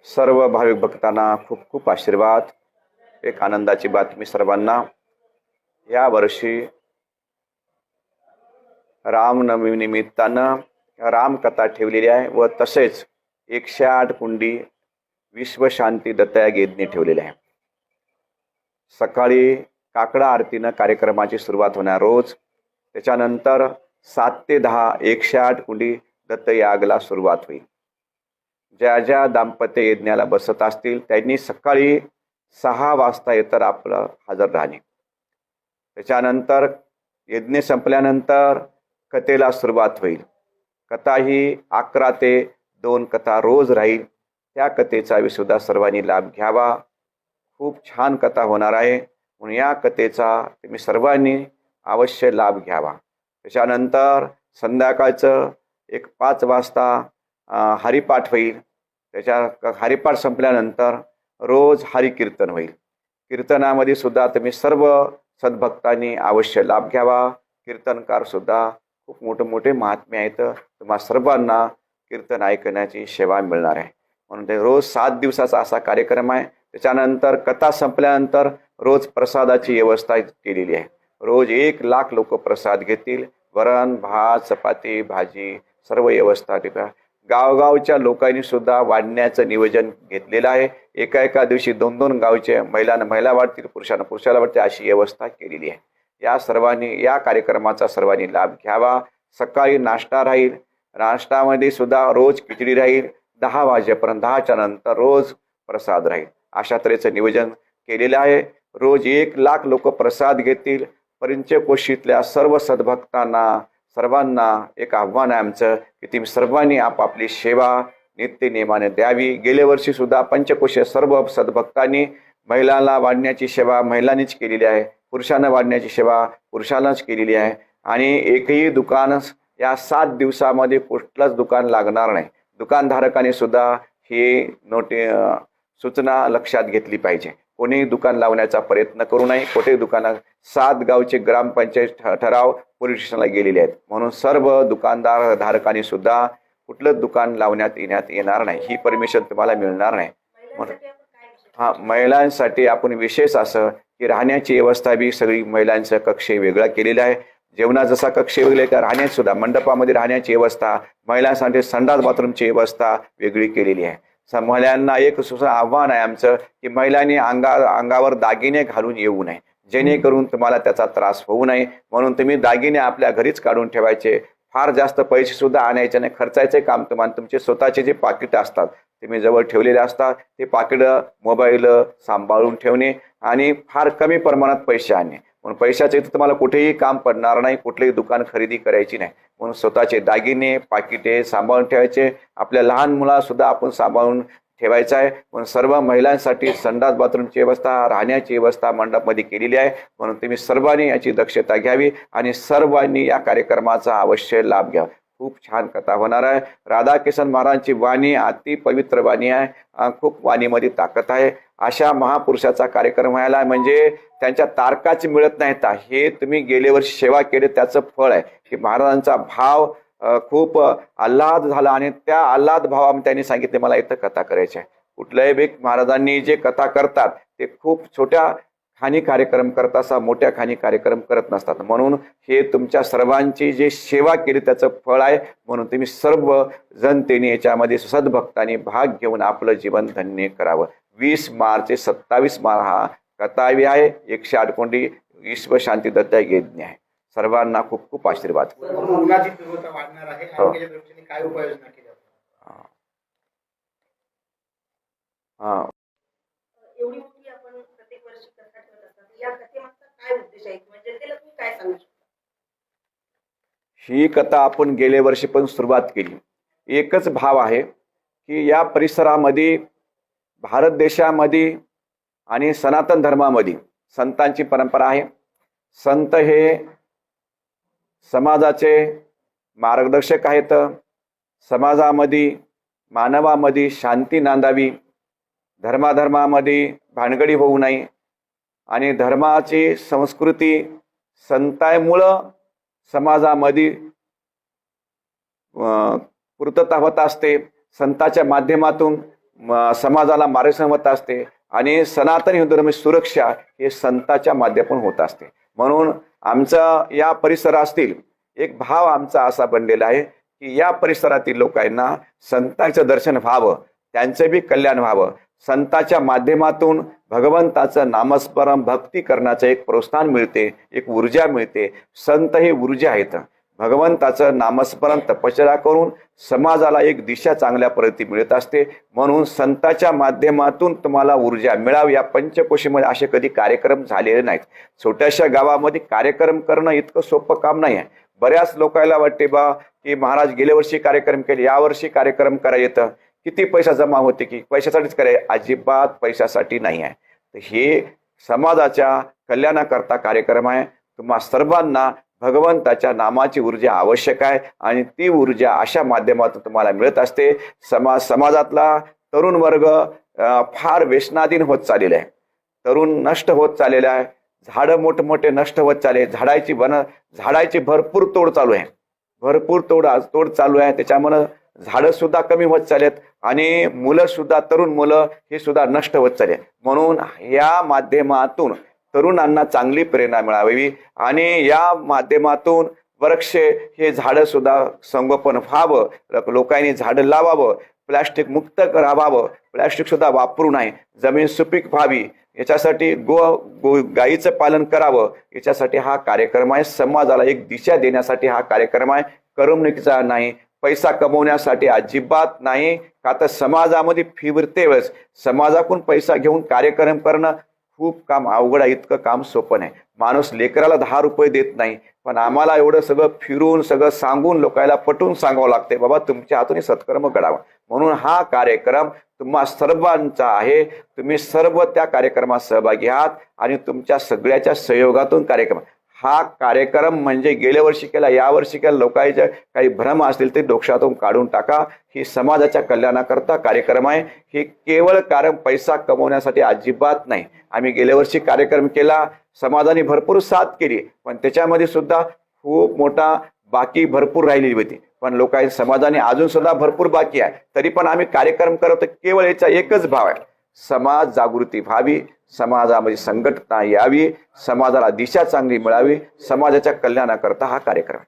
सर्व भाविक भक्तांना खूप खूप आशीर्वाद। एक आनंदाची बातमी सर्वांना, या वर्षी रामनवमी निमित्तानं रामकथा ठेवलेली आहे व तसेच 108 कुंडी विश्वशांती दत्तयज्ञ ठेवलेले आहे। सकाळी काकडा आरतीनं कार्यक्रमाची सुरुवात होणार रोज, त्याच्यानंतर 7 ते 10 108 कुंडी दत्तयागला सुरुवात होईल। ज्या ज्या दाम्पत्य यज्ञाला बसत असतील त्यांनी सकाळी 6 वाजता येतर आपलं हजर राहणे। त्याच्यानंतर यज्ञ संपल्यानंतर कथेला सुरुवात होईल। कथा ही 11 ते 2 कथा रोज राहील। त्या कथेचा विसुद्धा सर्वांनी लाभ घ्यावा। खूप छान कथा होणार आहे, म्हणून या कथेचा तुम्ही सर्वांनी अवश्य लाभ घ्यावा। त्याच्यानंतर संध्याकाळचं 5 वाजता हरिपाठ होईल। त्याच्या हरिपाठ संपल्यानंतर रोज हरिकीर्तन होईल। कीर्तनामध्ये सुद्धा तुम्ही सर्व सद्भक्तांनी अवश्य लाभ घ्यावा। कीर्तनकार सुद्धा खूप मोठे महात्मे आहेत, तुम्हा सर्वांना कीर्तन ऐकण्याची सेवा मिळणार आहे। म्हणून ते रोज 7 दिवसाचा असा कार्यक्रम आहे। त्याच्यानंतर कथा संपल्यानंतर रोज प्रसादाची व्यवस्था केलेली आहे। रोज 1 लाख लोक प्रसाद घेतील। वरण भात चपाती भाजी सर्व व्यवस्था गावगावच्या लोकांनी सुद्धा वाढण्याचं नियोजन घेतलेलं आहे। एका दिवशी 2-2 गावचे महिला वाढतील, पुरुषाला वाढतील अशी व्यवस्था केलेली आहे। या सर्वांनी या कार्यक्रमाचा सर्वांनी लाभ घ्यावा। सकाळी नाश्ता राहील, नाश्त्यामध्ये सुद्धा रोज खिचडी राहील। 10 वाजेपर्यंत 10च्या नंतर रोज प्रसाद राहील। अशा तऱ्हेचं नियोजन केलेलं आहे। रोज 1 लाख लोक प्रसाद घेतील। पंचकोशीतल्या सर्व सद्भक्तांना सर्वांना एक आव्हान आहे आमचं की तुम्ही सर्वांनी आपापली सेवा नित्य नियमाने द्यावी। गेल्या वर्षी सुद्धा पंचकोशी सर्व सद्भक्तांनी महिलांना वाढण्याची सेवा महिलांनीच केलेली आहे, पुरुषांना वाढण्याची सेवा पुरुषांनाच केलेली आहे। आणि एकही दुकान या 7 दिवसामध्ये कुठलंच दुकान लागणार नाही। दुकानधारकांनी सुद्धा ही सूचना लक्षात घेतली पाहिजे। कोणी दुकान लावण्याचा प्रयत्न करू नये। कोठे दुकाना 7 गावचे ग्रामपंचायत ठराव पोलीस स्टेशनला गेलेले आहेत, म्हणून सर्व दुकानदार धारकांनी सुद्धा कुठलंच दुकान लावण्यात येणार नाही। ही परमिशन तुम्हाला मिळणार नाही। महिलांसाठी आपण विशेष असं की राहण्याची व्यवस्था बी सगळी महिलांचा कक्ष वेगळा केलेला आहे। जेवणा जसा कक्ष वेगळे का राहण्यात सुद्धा मंडपामध्ये राहण्याची व्यवस्था, महिलांसाठी संडास बाथरूमची व्यवस्था वेगळी केलेली आहे। महिलांना एक आव्हान आहे आमचं की महिलांनी अंगावर दागिने घालून येऊ नये, जेणेकरून तुम्हाला त्याचा त्रास होऊ नये। म्हणून तुम्ही दागिने आपल्या घरीच काढून ठेवायचे। फार जास्त पैसे सुद्धा आणायचे नाही। खर्चायचे काम तुम्हाला तुमचे स्वतःचे जे पाकिट असतात तुम्ही जवळ ठेवलेले असतात ते पाकिट मोबाईल सांभाळून ठेवणे आणि फार कमी प्रमाणात पैसे आणणे। म्हणून पैशाचे इथं तुम्हाला कुठेही काम पडणार नाही, कुठलेही दुकान खरेदी करायची नाही। म्हणून स्वतःचे दागिने पाकिटे सांभाळून ठेवायचे। आपल्या लहान मुला सुद्धा आपण सांभाळून ठेवायचं आहे। म्हणून सर्व महिलांसाठी संडास बाथरूमची व्यवस्था राहण्याची व्यवस्था मंडपमध्ये केलेली आहे। म्हणून तुम्ही सर्वांनी याची दक्षता घ्यावी आणि सर्वांनी या कार्यक्रमाचा अवश्य लाभ घ्यावा। खूप छान कथा होणार आहे। राधाकिशन महाराजांची वाणी अति पवित्र वाणी आहे। खूप वाणीमध्ये ताकद आहे। अशा महापुरुषाचा कार्यक्रम व्हायला म्हणजे त्यांच्या तारकाच मिळत नाहीत। हे तुम्ही गेल्या वर्षी सेवा केली त्याचं फळ आहे की महाराजांचा भाव खूप आल्हाद झाला आणि त्या आल्हाद भावामध्ये त्यांनी सांगितले मला इथं कथा करायची आहे। कुठल्याही बी महाराजांनी जे कथा करतात ते खूप छोट्या खाणी कार्यक्रम करत असा मोठ्या खाणी कार्यक्रम करत नसतात। म्हणून हे तुमच्या सर्वांची जे सेवा केली त्याचं फळ आहे। म्हणून तुम्ही सर्व जनतेने याच्यामध्ये सद्भक्तांनी भाग घेऊन आपलं जीवन धन्य करावं। 20 मार्च ते 27 मार्च हा कथावी आहे। 108 कोंडी विश्वशांती दत्तयज्ञ आहे। सर्वांना खूप खूप आशीर्वाद। उन्हाची तीव्रता वाढणार आहे, आरोग्याच्या दृष्टीने काय उपाययोजना केल्या? एवढी मोठी आपण प्रत्येक वर्षी कथा ठेवत असतात, या कथेमागचा काय उद्देश आहे म्हणजे त्याला तुम्ही काय सांगू शकता? ही कथा आपण गेल्या वर्षी पण सुरुवात केली। एकच भाव आहे की या परिसरामध्ये भारत देशामध्ये आणि सनातन धर्मामध्ये संतांची परंपरा आहे। संत हे समाजाचे मार्गदर्शक आहेत। समाजामध्ये मानवामध्ये शांती नांदावी, धर्माधर्मामध्ये भानगडी होऊ नये आणि धर्माची संस्कृती संतांमुळं समाजामध्ये पूर्तता होत असते। संताच्या माध्यमातून समाजाला मार्गदर्शन होत असते आणि सनातन हिंदू धर्म सुरक्षा हे संतांच्या माध्यमातून होत असते. म्हणून आमचा या परिसरातील एक भाव आमचा असा बनलेला आहे की या परिसरातील लोकांना संतांचं दर्शन व्हावं, त्यांचं बी कल्याण व्हावं. संतांच्या माध्यमातून भगवंताचं नामस्मरण भक्ती करण्याचं एक प्रोत्साहन मिळते, एक ऊर्जा मिळते. संत ही ऊर्जा आहेत. भगवंताचं नामस्मरण तपश्चर्या करून समाजाला एक दिशा चांगल्या पद्धती मिळत असते. म्हणून संतांच्या माध्यमातून तुम्हाला ऊर्जा मिळावी. या पंचकोशीमध्ये असे कधी कार्यक्रम झालेले नाहीत. छोट्याशा गावामध्ये कार्यक्रम करणं इतकं सोपं काम नाही आहे. बऱ्याच लोकांना वाटते बा की महाराज गेल्या वर्षी कार्यक्रम केले, यावर्षी कार्यक्रम करायचं, किती पैसा जमा होते की पैशासाठीच करायचे. अजिबात पैशासाठी नाही आहे. तर हे समाजाच्या कल्याणाकरता कार्यक्रम आहे. तुम्हा सर्वांना भगवंताच्या नामाची ऊर्जा आवश्यक आहे आणि ती ऊर्जा अशा माध्यमातून तुम्हाला मिळत असते. समाजातला तरुण वर्ग फार व्यसनाधीन होत चाललेला आहे. तरुण नष्ट होत चाललेला आहे. झाडं मोठमोठे नष्ट होत चालले. झाडाची भरपूर तोड चालू आहे. भरपूर तोड चालू आहे. त्याच्यामुळे झाडं सुद्धा कमी होत चाललेत आणि मुलं सुद्धा, तरुण मुलं हे सुद्धा नष्ट होत चालले. म्हणून या माध्यमातून तरुणांना चांगली प्रेरणा मिळावी आणि या माध्यमातून वृक्ष हे झाडं सुद्धा संगोपन व्हावं. लोकांनी झाडं लावावं, प्लॅस्टिक मुक्त करावं, प्लॅस्टिक सुद्धा वापरू नये, जमीन सुपीक व्हावी, याच्यासाठी गायीचं पालन करावं. याच्यासाठी हा कार्यक्रम आहे. समाजाला एक दिशा देण्यासाठी हा कार्यक्रम आहे. करमणुकीचा नाही, पैसा कमवण्यासाठी अजिबात नाही. का तर समाजामध्ये फिरते वेळेस समाजाकडून पैसा घेऊन कार्यक्रम करणं खूप काम अवघड आहे. इतकं काम सोपं नाही. माणूस लेकराला 10 रुपये देत नाही, पण आम्हाला एवढं सगळं फिरून सगळं सांगून लोकांना पटवून सांगावं लागते बाबा तुमच्या हातून सत्कर्म घडावं. म्हणून हा कार्यक्रम तुम्हा सर्वांचा आहे. तुम्ही सर्व त्या कार्यक्रमात सहभागी आहात आणि तुमच्या सगळ्याच्या सहयोगातून कार्यक्रम. हा कार्यक्रम म्हणजे गेल्या वर्षी केला, यावर्षी केला, लोकांचे काही भ्रम असतील ते डोक्यातून काढून टाका. ही समाजाच्या कल्याणाकरता कार्यक्रम आहे. हे केवळ कारण पैसा कमवण्यासाठी अजिबात नाही. आम्ही गेल्या वर्षी कार्यक्रम केला, समाजाने भरपूर साथ केली, पण त्याच्यामध्ये सुद्धा खूप मोठा बाकी भरपूर राहिलेली होती. पण लोकांनी समाजाने अजून सुद्धा भरपूर बाकी आहे. तरी पण आम्ही कार्यक्रम करतो. केवळ याचा एकच भाव आहे, समाज जागृती व्हावी, समाजामध्ये संघटना यावी, समाजाला दिशा चांगली मिळावी. समाजाच्या कल्याणाकरता हा कार्यक्रम आहे.